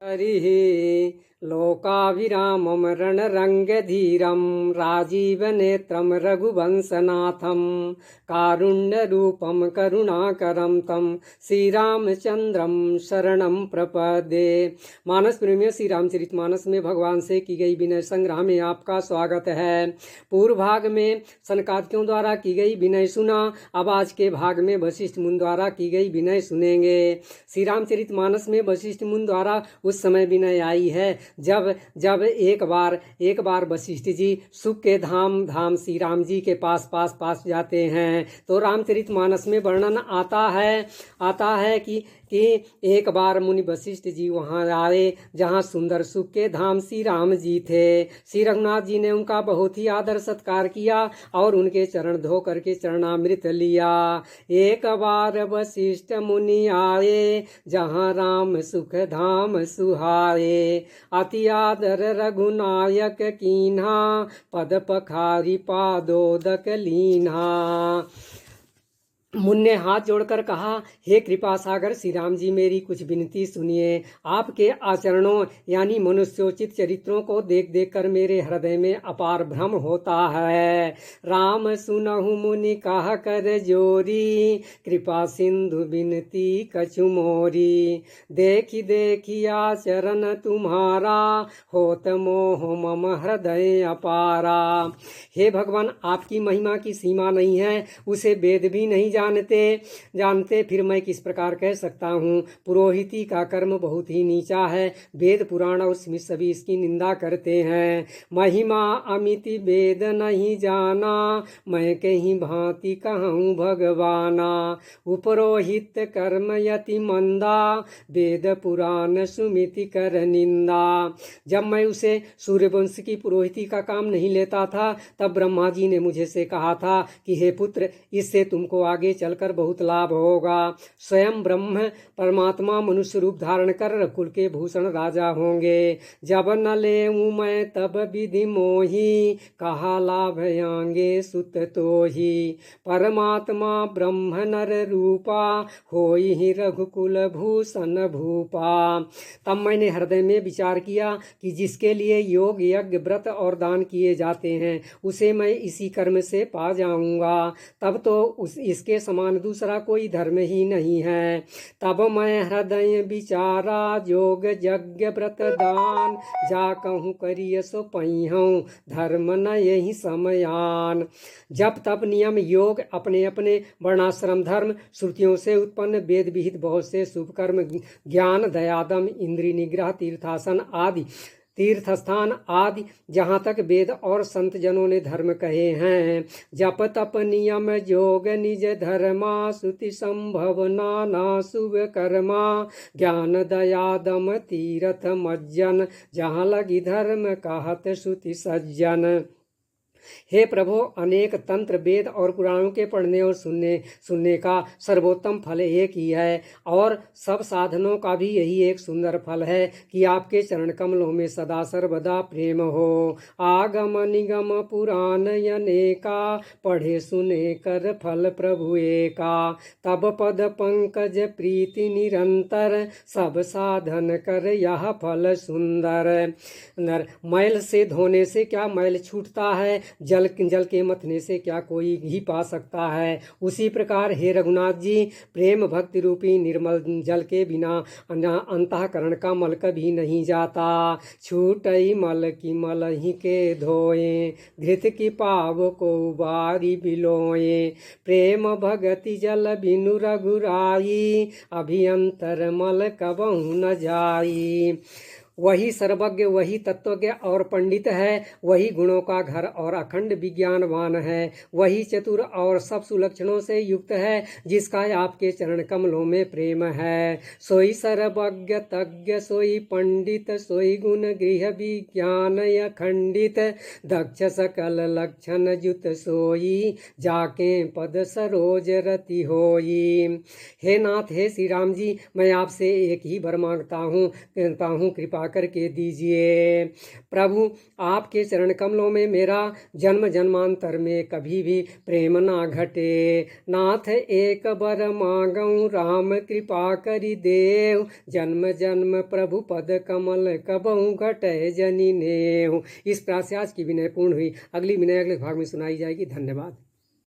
हरिः लोकाभिरामं रणरङ्गधीरं राजीवनेत्रं रघुवंशनाथं कारुण्यरूपं करुणाकरं तं श्रीरामचंद्रम शरणं प्रपद्ये। मानस प्रेमियों, श्री रामचरितमानस में भगवान से की गई विनय संग्रह में आपका स्वागत है। पूर्व भाग में सनकादिकों द्वारा की गई विनय सुना, अब आज के भाग में वशिष्ठ मुनि द्वारा की गई विनय सुनेंगे। श्री रामचरितमानस में वशिष्ठ मुनि द्वारा उस समय विनय आई है जब जब एक बार वशिष्ठ जी सुख के धाम श्री राम जी के पास जाते हैं तो रामचरितमानस में वर्णन आता है कि एक बार मुनि वशिष्ठ जी वहाँ आए जहाँ सुंदर सुख के धाम श्री राम जी थे। श्री रघुनाथ जी ने उनका बहुत ही आदर सत्कार किया और उनके चरण धो करके चरणामृत लिया। एक बार वशिष्ठ मुनि आए जहाँ राम सुख धाम सुहाए, अति आदर रघुनायक कीन्हा, पद पखारी पादोदक लीन्हा। मुनि ने हाथ जोड़कर कहा, हे कृपा सागर श्री राम जी, मेरी कुछ विनती सुनिए। आपके आचरणों यानी मनुष्योचित चरित्रों को देख देख कर मेरे हृदय में अपार भ्रम होता है। राम सुनहु मुनि कहा कर जोरी, कृपा सिंधु विनती कछु मोरी। देखी देखी आचरण तुम्हारा, होत मोह मम हृदय अपारा। हे भगवान, आपकी महिमा की सीमा नहीं है, उसे वेद भी नहीं जानते फिर मैं किस प्रकार कह सकता हूँ। पुरोहिती का कर्म बहुत ही नीचा है, वेद पुराण और स्मृति सभी इसकी निंदा करते हैं। महिमा अमिति वेद नहीं जाना, मैं कहीं भांति कहूँ भगवाना। उपरोहित कर्म यति मंदा, वेद पुराण सुमिति कर निंदा। जब मैं उसे सूर्यवंश की पुरोहिती का काम नहीं लेता था तब ब्रह्मा जी ने मुझे से कहा था कि हे पुत्र, इससे तुमको आगे चलकर बहुत लाभ होगा। स्वयं ब्रह्म परमात्मा मनुष्य रूप धारण कर कुल के भूषण राजा होंगे। जब न लेऊं मैं तब विधि मोही, कहा लाभ आंगे सुत तो ही। परमात्मा ब्रह्म नर रूपा, होई ही रघुकुल भूषण भूपा। तब मैंने हृदय में विचार किया कि जिसके लिए योग यज्ञ व्रत और दान किए जाते हैं उसे मैं इसी कर्म से पा जाऊंगा। तब तो इसके समान दूसरा कोई धर्म ही नहीं है। तब मैं हृदय विचारा, योग यज्ञ व्रत दान, जा कहूँ करिय सो पैहूँ, धर्म न यही समयान। जब तप नियम योग अपने अपने वर्णाश्रम धर्म, श्रुतियों से उत्पन्न वेद विहित बहुत से शुभ कर्म, ज्ञान दयादम इंद्रिय निग्रह तीर्थस्थान आदि जहाँ तक वेद और संत जनों ने धर्म कहे हैं। जप तप नियम योग निज धर्मा, श्रुति संभव नाना शुभ कर्मा, ज्ञान दया दम तीर्थ मज्जन, जहाँ लगी धर्म कहत श्रुति सज्जन। हे प्रभु, अनेक तंत्र वेद और पुराणों के पढ़ने और सुनने का सर्वोत्तम फल एक ही है और सब साधनों का भी यही एक सुंदर फल है कि आपके चरण कमलों में सदा सर्वदा प्रेम हो। आगम निगम पुराण अनेका, पढ़े सुने कर फल प्रभु एका। तब पद पंकज प्रीति निरंतर, सब साधन कर यह फल सुंदर। मैल से धोने से क्या मैल छूटता है, जल के मथने से क्या कोई घी पा सकता है। उसी प्रकार हे रघुनाथ जी, प्रेम भक्ति रूपी निर्मल जल के बिना अंतःकरण का मल कभी नहीं जाता। छूटई मल की मल ही के धोए, घृत की पाव को बारी बिलोए। प्रेम भगति जल बिनु रघुराई, अभियंतर मल कबहु न जाई। वही सर्वज्ञ, वही तत्वज्ञ और पंडित है, वही गुणों का घर और अखंड विज्ञानवान है, वही चतुर और सब सुलक्षणों से युक्त है, जिसका आपके चरण कमलों में प्रेम है। सोई सर्वज्ञ तज्ञ, सोई पंडित, सोई गुण गृह विज्ञान अखंडित, दक्ष सकल लक्षण जुत सोई, जाके पद सरोज रति होई। हे नाथ, हे श्री राम जी, मैं आपसे एक ही वर मांगता हूँ कृपा करके दीजिए। प्रभु आपके चरण कमलों में मेरा जन्म जन्मांतर में कभी भी प्रेम ना घटे। नाथ एक बर मांगऊँ राम कृपा करि देव, जन्म जन्म प्रभु पद कमल कबहु घटै जनि नेहु। इस प्रकार से आज की विनय पूर्ण हुई। अगली विनय अगले भाग में सुनाई जाएगी। धन्यवाद।